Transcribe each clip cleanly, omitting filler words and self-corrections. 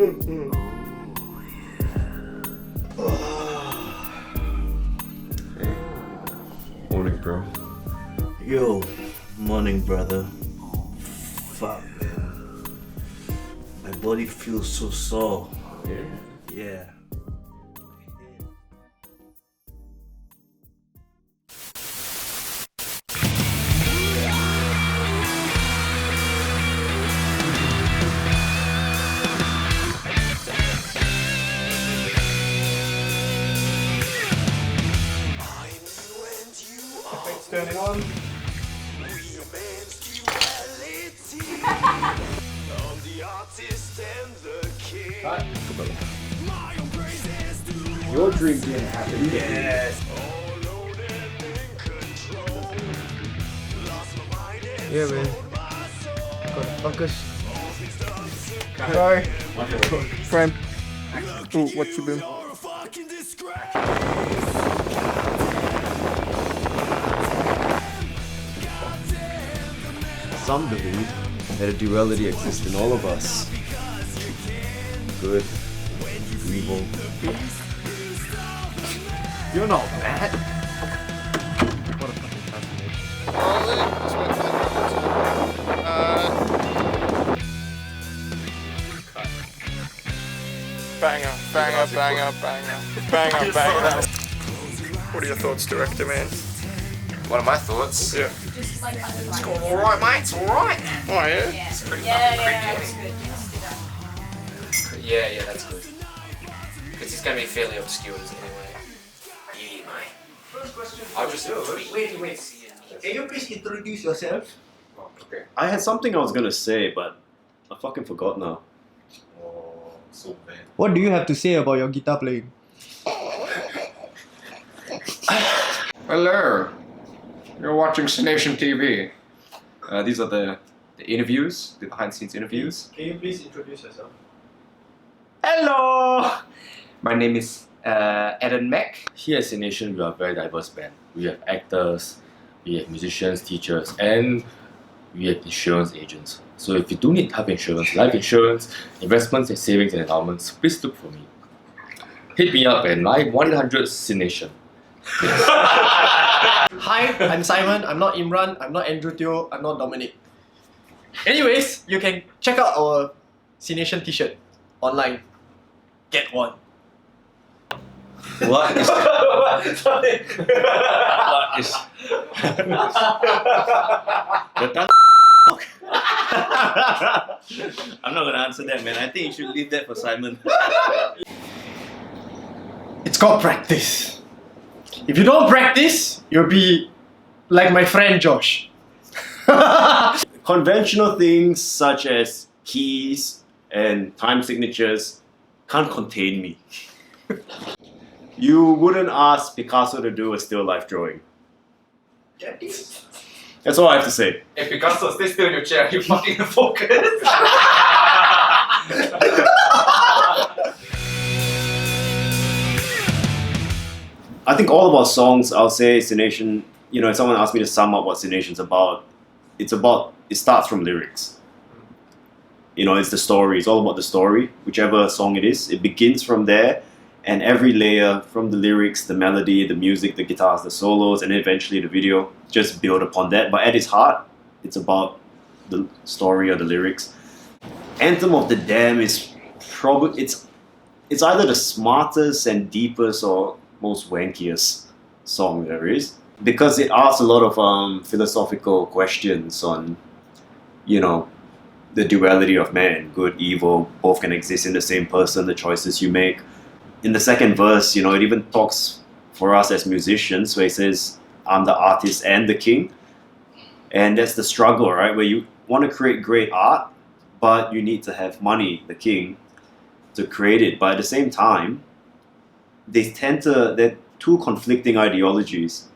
Morning, bro. Yo, morning, brother. Fuck, man. My body feels so sore. Yeah. Turning on. Your dream didn't happen. Yes. Yeah, man. Gotta focus. Sorry. Prime. Ooh, what you been? Some believe that a duality exists in all of us. Good, evil. You're not mad. What a fucking transformation. Banger. What are your thoughts, director, man? What are my thoughts? Yeah. It's going alright, mate. It's alright. Oh, yeah? It's pretty Yeah, fucking that's good. Yeah, that's good. Because it's going to be fairly obscure anyway. Yeah, mate. First question. I'll just wait. Can you please introduce yourself? Okay. I had something I was gonna say, but I fucking forgot now. Oh, so bad. What do you have to say about your guitar playing? Hello. You're watching Cynation TV. These are the interviews, the behind-the-scenes interviews. Can you please introduce yourself? Hello. My name is Eden Mack. Here at Cynation, we are a very diverse band. We have actors, we have musicians, teachers, and we have insurance agents. So if you do need health insurance, life insurance, investments and savings and endowments, please look for me. Hit me up at 1-800-CYNATION. Hi, I'm Simon. I'm not Imran. I'm not Andrew Teo. I'm not Dominic. Anyways, you can check out our Cynation t-shirt online. Get one. What is what is I'm not gonna answer that, man. I think you should leave that for Simon. It's called practice. If you don't practice, you'll be like my friend Josh. Conventional things such as keys and time signatures can't contain me. You wouldn't ask Picasso to do a still life drawing. That's all I have to say. If Picasso stays still in your chair, you fucking focus. I think all of our songs, I'll say Cynation, you know, if someone asked me to sum up what Cynation's about, it starts from lyrics. You know, it's the story, it's all about the story, whichever song it is. It begins from there, and every layer from the lyrics, the melody, the music, the guitars, the solos, and eventually the video, just build upon that. But at its heart, it's about the story or the lyrics. Anthem of the Damned is probably, it's either the smartest and deepest or most wankiest song there is, because it asks a lot of philosophical questions on, you know, the duality of man, good, evil, both can exist in the same person, the choices you make. In the second verse, you know, it even talks for us as musicians, where it says, I'm the artist and the king. And that's the struggle, right? Where you want to create great art, but you need to have money, the king, to create it. But at the same time, they're two conflicting ideologies.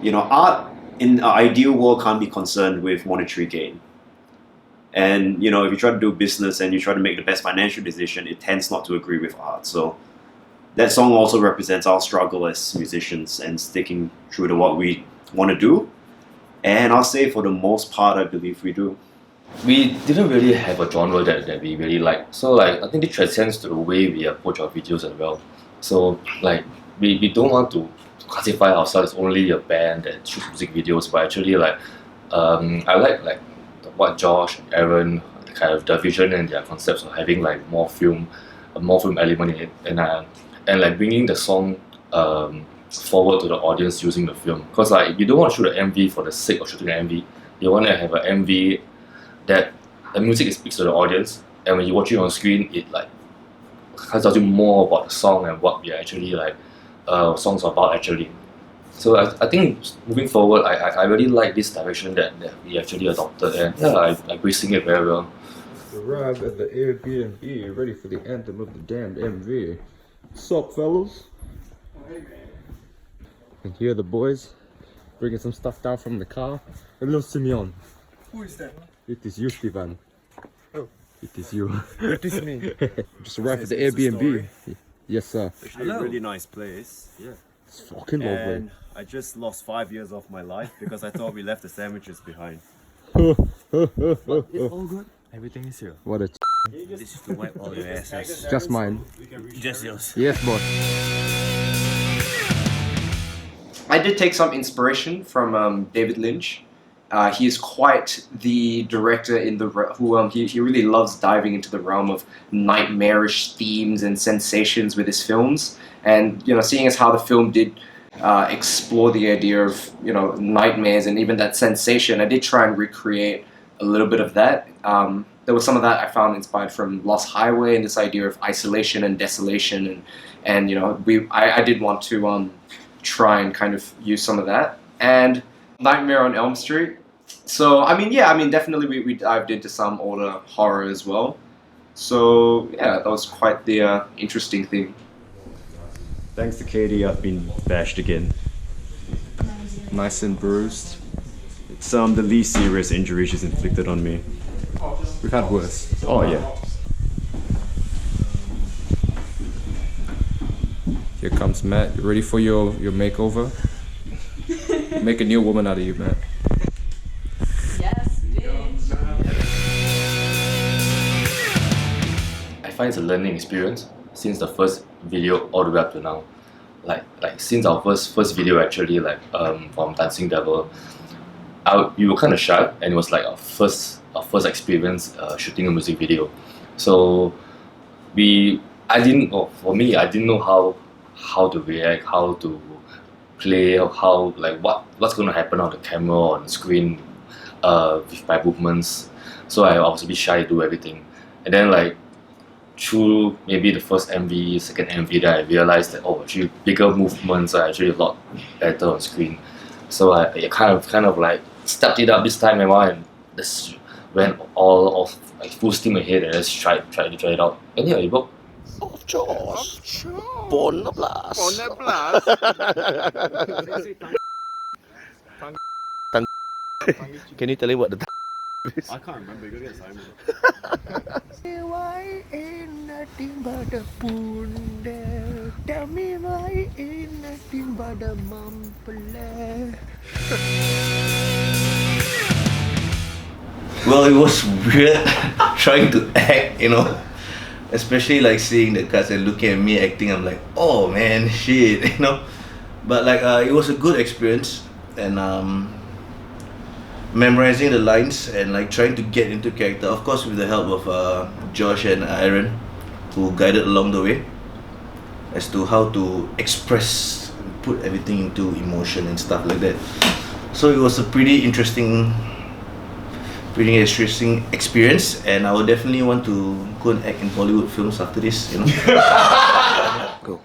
You know, art in an ideal world can't be concerned with monetary gain. And, you know, if you try to do business and you try to make the best financial decision, it tends not to agree with art. So that song also represents our struggle as musicians and sticking true to what we want to do. And I'll say for the most part, I believe we do. We didn't really have a genre that we really like. So like I think it transcends to the way we approach our videos as well. So like we don't want to classify ourselves as only a band that shoots music videos, but actually like I like what Josh and Aaron, the kind of the vision and their concepts of having like more film element in it, and like bringing the song forward to the audience using the film. Because like you don't want to shoot an MV for the sake of shooting an MV. You want to have an MV that the music speaks to the audience, and when you watch it on screen, it like tells you more about the song and what we are actually like songs about actually. So I think moving forward, I really like this direction that we actually adopted, and yeah, I agree sing it very well. Arrived at the Airbnb, ready for the Anthem of the Damned MV. Sup, fellas? And here are the boys bringing some stuff down from the car. Hello, Simeon. Who is that? It is you, Steven. Oh. It is you. It is me. Just arrived at the Airbnb. Yes, sir. Actually, a really nice place. Yeah. It's fucking lovely. And I just lost 5 years of my life because I thought we left the sandwiches behind. It's all good. Everything is here. What a This is to wipe all your asses. just mine. Just yours. Yes, boss. I did take some inspiration from David Lynch. He is quite the director in the who he really loves diving into the realm of nightmarish themes and sensations with his films. And you know, seeing as how the film did explore the idea of nightmares and even that sensation, I did try and recreate a little bit of that. There was some of that I found inspired from Lost Highway and this idea of isolation and desolation, and I did want to try and kind of use some of that, and Nightmare on Elm Street. So definitely we dived into some older horror as well. So yeah, that was quite the interesting thing. Thanks to Katie, I've been bashed again. Nice and bruised. It's the least serious injury she's inflicted on me. We've had worse. Oh yeah. Here comes Matt. You ready for your makeover? Make a new woman out of you, Matt. Yes, bitch. I find it's a learning experience since the first video all the way up to now. Like since our first video actually, from Dancing Devil, we were kind of shy, and it was like our first experience shooting a music video. So I didn't know how to react, how to play, what's going to happen on the camera or on the screen with my movements. So I was a bit shy to do everything, and then through maybe the first MV, second MV, that I realized that actually bigger movements are actually a lot better on screen. So I kind of stepped it up this time and just went all off full steam ahead and just tried to try it out. And yeah, it worked. Of course. Bon blast. Can you tell him what the I can't remember, you gotta get Simon. why ain't nothing but a punde? Tell me why ain't nothing but a mumble? Well, it was weird trying to act, especially seeing the cast and looking at me acting. I'm like, oh man, shit, But it was a good experience, and memorizing the lines and trying to get into character, of course with the help of Josh and Aaron, who guided along the way as to how to express, put everything into emotion and stuff like that. So it was a pretty interesting experience, and I would definitely want to go and act in Bollywood films after this, Go.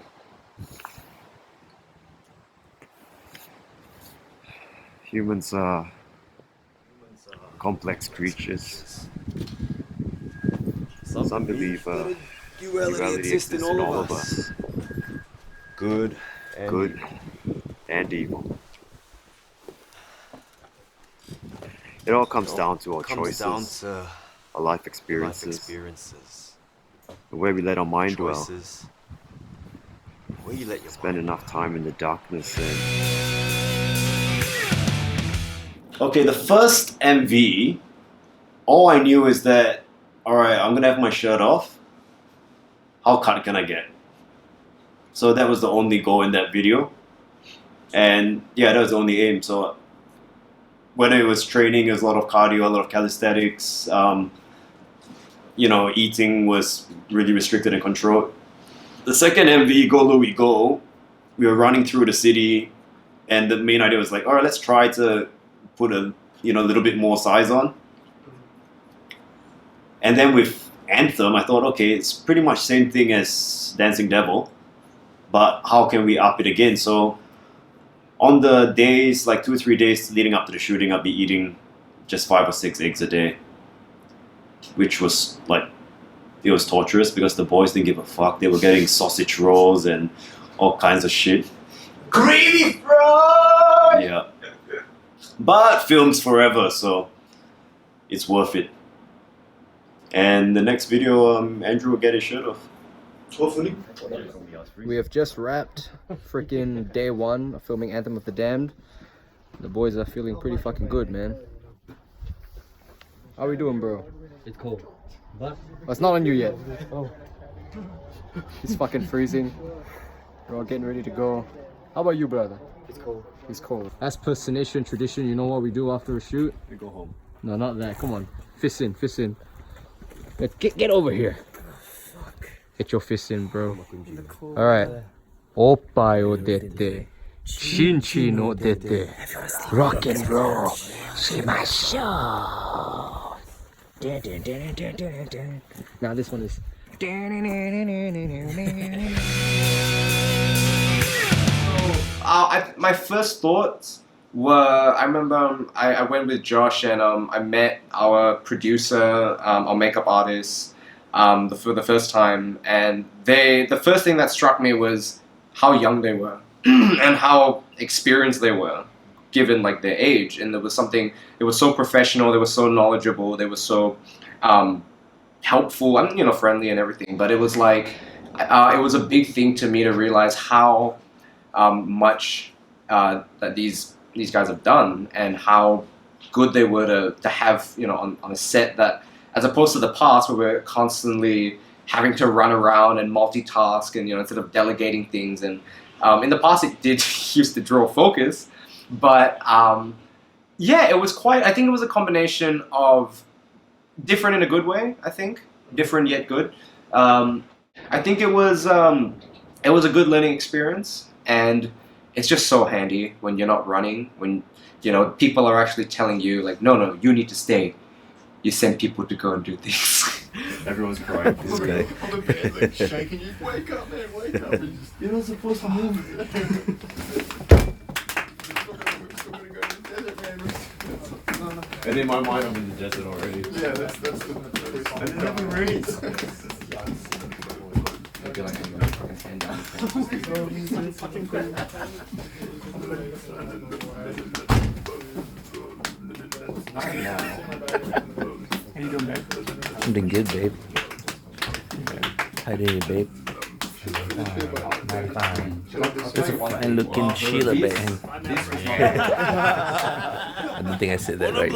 Humans are complex creatures. Some believe duality exists in all of us. Good and evil. It all comes down to our choices, our life experiences, the way we let our mind dwell, spend enough time in the darkness and... Okay, the first MV, all I knew is that, alright, I'm gonna have my shirt off. How cut can I get? So that was the only goal in that video. And yeah, that was the only aim. So whether it was training, it was a lot of cardio, a lot of calisthenics, eating was really restricted and controlled. The second MV, Go Louie Go, we were running through the city, and the main idea was like, alright, let's try to put a little bit more size on. And then with Anthem, I thought, okay, it's pretty much same thing as Dancing Devil, but how can we up it again? So on the days, like 2 or 3 days leading up to the shooting, I'd be eating just 5 or 6 eggs a day, which was like, it was torturous because the boys didn't give a fuck. They were getting sausage rolls and all kinds of shit. Gravy fry! Yeah. But film's forever, so it's worth it. And the next video, Andrew will get his shirt off. Hopefully. We have just wrapped freaking day 1 of filming Anthem of the Damned. The boys are feeling pretty fucking good, man. How we doing, bro? It's cold. But it's not on you yet. Oh. It's fucking freezing. We're all getting ready to go. How about you, brother? it's cold. It's cold. As per Cynation tradition, you know what we do after a shoot? We go home. No, not that. Come on. Fist in, fist in. Get over here. Fuck. Get your fist in, bro. Alright. Oppa o dete. Chinchi no dete. Rock and roll. Shimashou. Now this one is. My first thoughts were, I remember I went with Josh and I met our producer, our makeup artist for the first time, and the first thing that struck me was how young they were and how experienced they were given like their age. And there was something, they were so professional, they were so knowledgeable, they were so helpful and friendly and everything. But it was like it was a big thing to me to realize how much that these guys have done and how good they were to have on a set, that as opposed to the past where we're constantly having to run around and multitask and instead of delegating things. And in the past it did used to draw focus, but yeah, it was quite, I think it was a combination of different in a good way, I think. Different yet good. I think it was a good learning experience, and it's just so handy when you're not running, when people are actually telling you like, no, you need to stay. You send people to go and do things. Everyone's crying. This guy. On the bed, like shaking you. Wake up, man, wake up. You're not supposed to move. And in my mind, I'm in the desert already. Yeah, that's the and it never rains. I feel like I'm gonna fucking stand down. How you doing, babe? I'm doing good, babe. How do you, babe? I'm fine. That's a fine looking Sheila, babe. I don't think I said that right.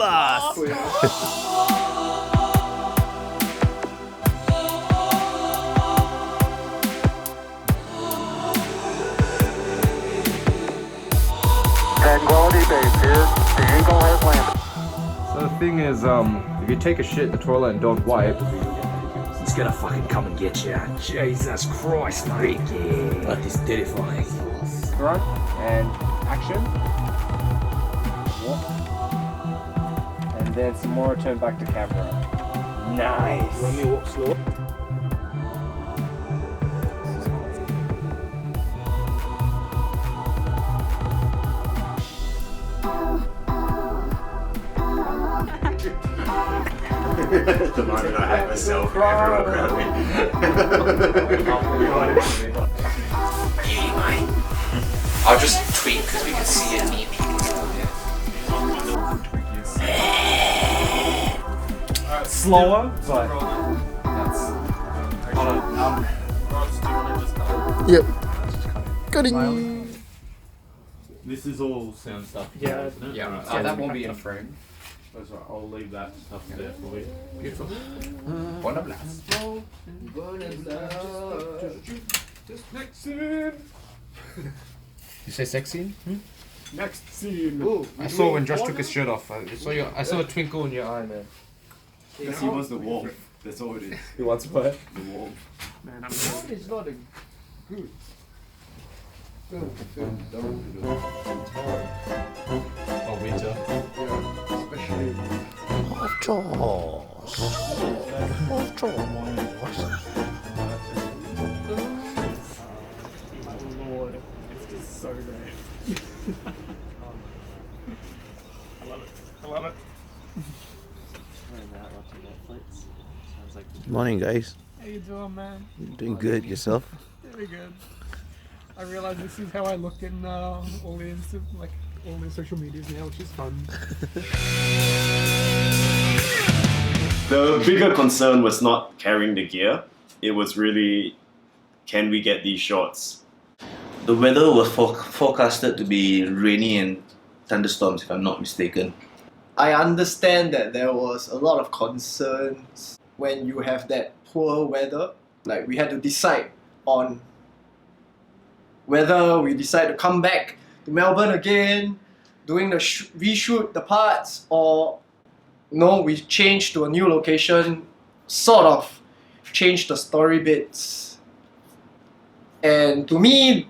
Tranquility Base here. The Eagle has landed. So the thing is, if you take a shit in the toilet and don't wipe, He's gonna fucking come and get you. Jesus Christ, mate. That is terrifying. front and action. Walk. And then some more, turn back to camera. Nice. Let me walk slow. The moment I had myself, everyone around me. I'll just tweet because we can see it neat. Slower, but that's. Yep. Cutting. This is all sound stuff. Yeah. Yeah, that won't be in a frame. That's right, I'll leave that stuff there for you. Beautiful. Wanna blast. Next scene! You say sex scene? Next scene! I saw when Josh took his shirt off. I saw a twinkle in your eye, man. Because he wants the wolf. That's all it is. He wants what? The wolf. Man, What is not a good? Oh, winter. Yeah, especially. Of Jaws. Of Jaws. Lord, it's just so great. I love it. I love it. Morning, guys. How you doing, man? Doing good. Yourself? Very good. I realize this is how I look in all the social medias now, which is fun. The bigger concern was not carrying the gear. It was really, can we get these shots? The weather was forecasted to be rainy and thunderstorms, if I'm not mistaken. I understand that there was a lot of concerns when you have that poor weather. Like, we had to decide on whether we decide to come back to Melbourne again, doing the reshoot the parts, or no, we changed to a new location, sort of changed the story bits. And to me,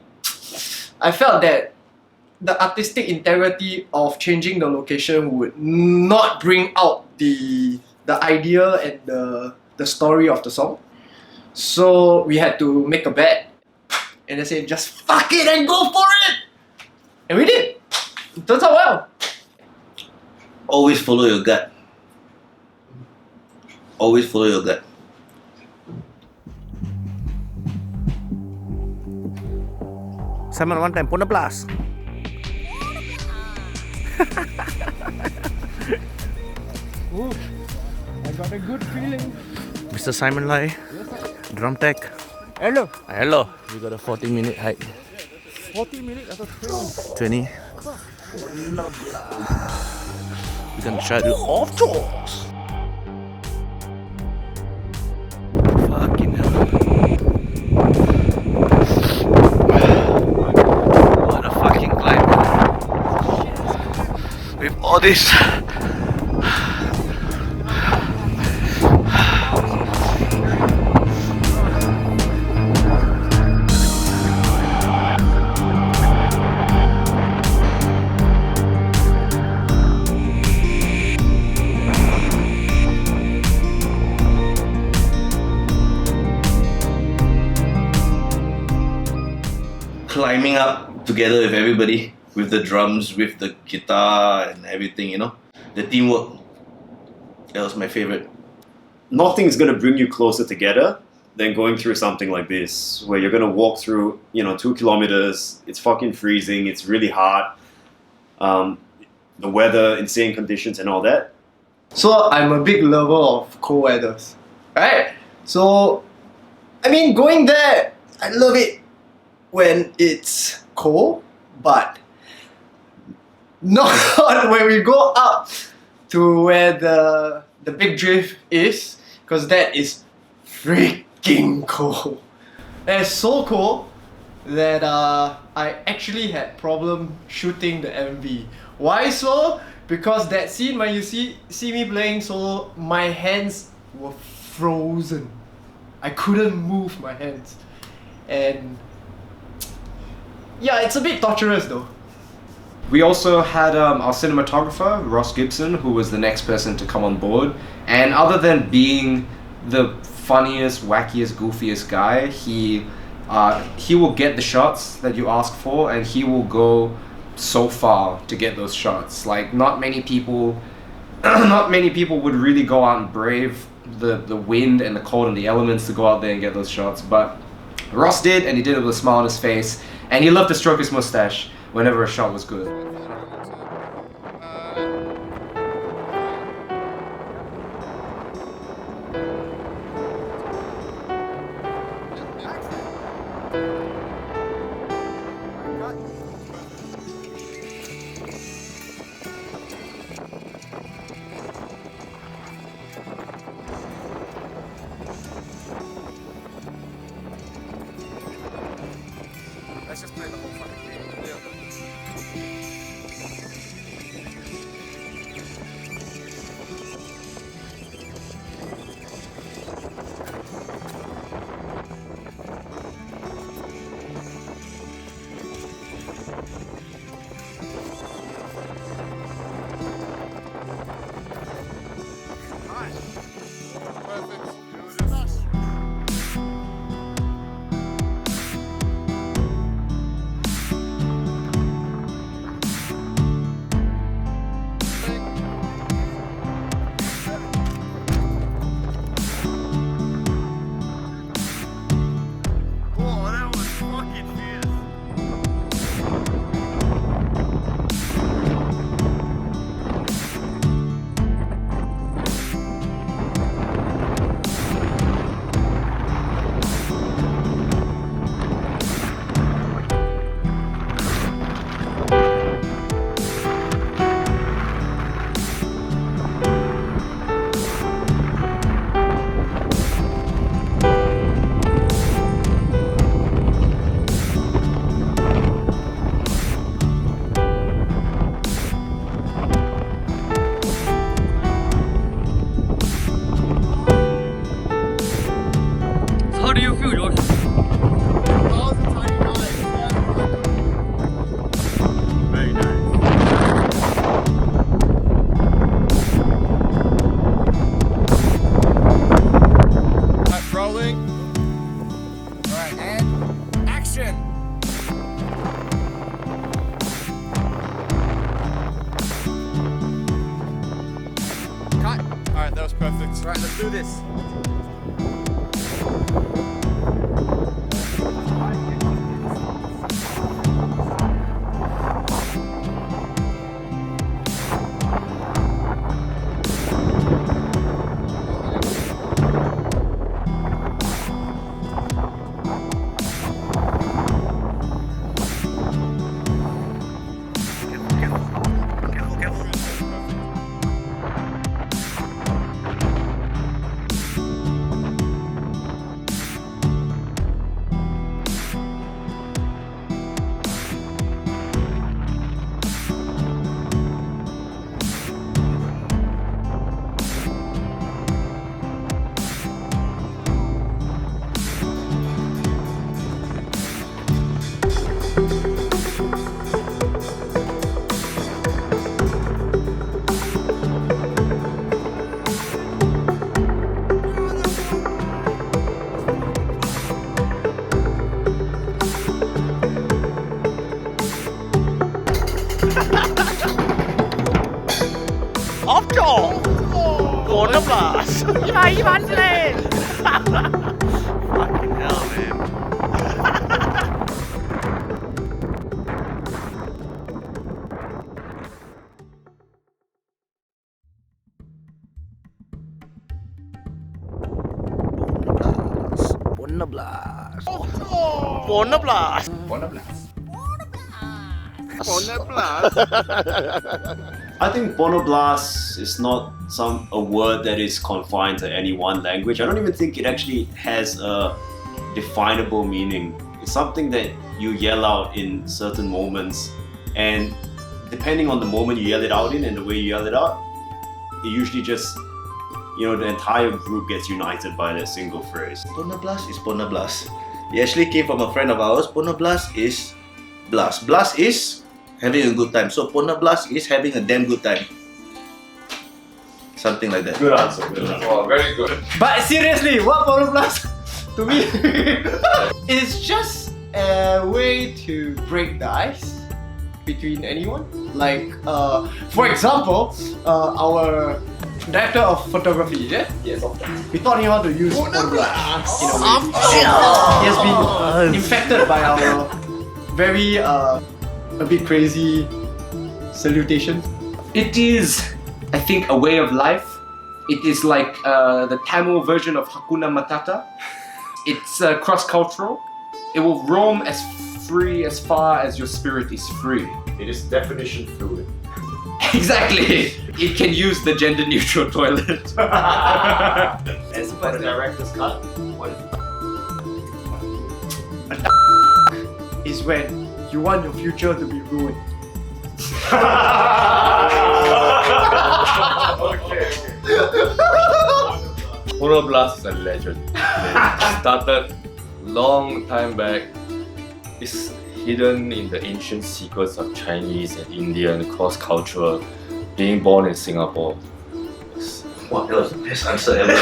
I felt that the artistic integrity of changing the location would not bring out the idea and the story of the song. So we had to make a bet, and I said, just fuck it and go for it! And we did! It turns out well. Always follow your gut. Always follow your gut. Simon, one time, pon a blast. Ooh, I got a good feeling. Mr. Simon Lai, drum tech. Hello. Hello. We got a 40-minute hike. 40 minutes at a train. 20. We're gonna try to do off Jaws. Fucking hell. What a fucking climb. With all this. Climbing up together with everybody, with the drums, with the guitar and everything, you know. The teamwork. That was my favorite. Nothing's gonna bring you closer together than going through something like this, where you're gonna walk through, 2 kilometers. It's fucking freezing. It's really hot. The weather, insane conditions, and all that. So I'm a big lover of cold weathers, right? So, I mean, going there, I love it when it's cold, but not when we go up to where the big drift is, because that is freaking cold. It's so cold that I actually had problem shooting the MV. Why so? Because that scene when you see me playing solo, my hands were frozen. I couldn't move my hands. And yeah, it's a bit torturous though. We also had our cinematographer, Ross Gibson, who was the next person to come on board. And other than being the funniest, wackiest, goofiest guy, he will get the shots that you ask for, and he will go so far to get those shots. Like, not many people would really go out and brave the wind and the cold and the elements to go out there and get those shots. But Ross did, and he did it with a smile on his face. And he loved to stroke his mustache whenever a shot was good. Let's just play the whole fucking thing. How do you feel, Josh? Very nice. Alright, rolling. Alright, and action! Cut. Alright, that was perfect. Alright, let's do this. 없죠? 원더블라스. 이만 안돼. Fucking hell, man. Bonneblast. Bonneblast. Bonneblast. I think Bonoblast is not a word that is confined to any one language. I don't even think it actually has a definable meaning. It's something that you yell out in certain moments, and depending on the moment you yell it out in and the way you yell it out, it usually just, the entire group gets united by that single phrase. Bonneblast is Bonneblast. It actually came from a friend of ours. Bonneblast is blast. Blast is having a good time. So Bonneblast is having a damn good time. Something like that. Good answer. Good answer. Oh, very good. But seriously, what Bonoblast to me is just a way to break the ice between anyone. Like, for example, our director of photography, yeah? Yes, of course. We taught him how to use Bonoblast in a way. He has been infected by our very, a bit crazy salutation. It is, I think, a way of life. It is like the Tamil version of Hakuna Matata. It's cross-cultural. It will roam as free as far as your spirit is free. It is definition fluid. Exactly! It can use the gender-neutral toilet. As per the director's cut, what is is when you want your future to be ruined. Monoblast is a legend. It started long time back. It's hidden in the ancient secrets of Chinese and Indian cross-cultural. Being born in Singapore. Wow, that was the best answer ever.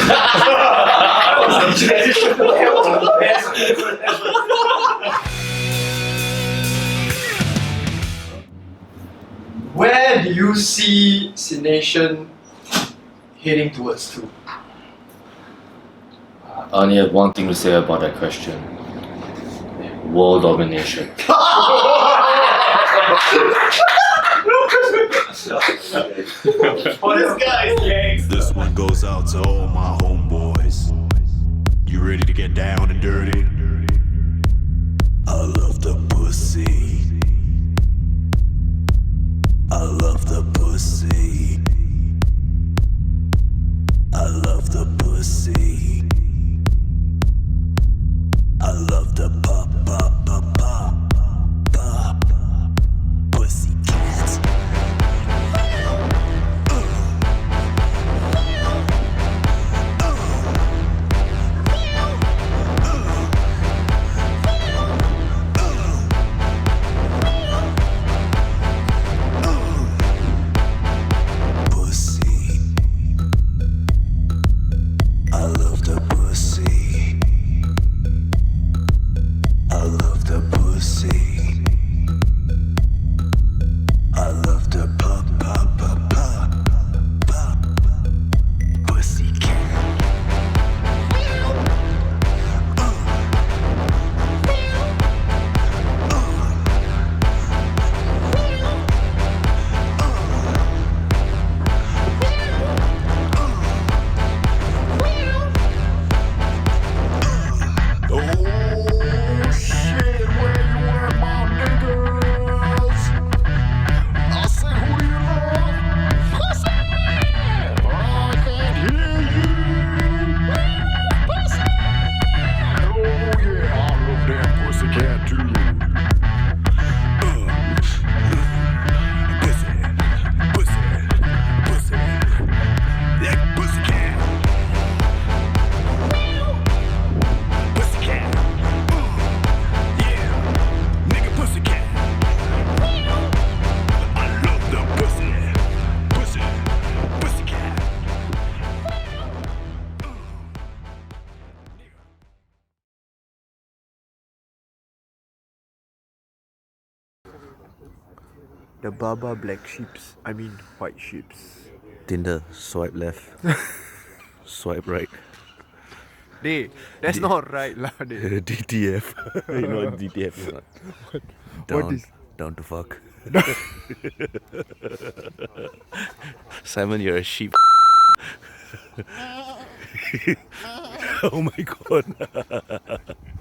Where do you see Cynation heading towards to? I only have one thing to say about that question. World domination. This one goes out to all my homeboys. You ready to get down and dirty? I love the pussy. I love the pussy. I love the pussy. I love the pop pop pop pop pop pussy cat. I love the pussy. I love the pussy. I love the pop pop pop pop pop pussy cat. Oh shit, where you at, my niggas? I said, who do you love? Pussy! I can't hear you. Pussy! Oh yeah, I love that pussy cat too. Pussy, pussy, pussy, that pussy cat. Pussycat. Yeah. Nigga pussycat. I love the pussy. Pussy. Pussycat. The Baba black sheeps. I mean white sheeps. Tinder, swipe left. Swipe right. Dey, that's not right lah. Dey. DTF. You know what DTF is not? What is? Down to fuck. Simon, you're a sheep. Oh my god.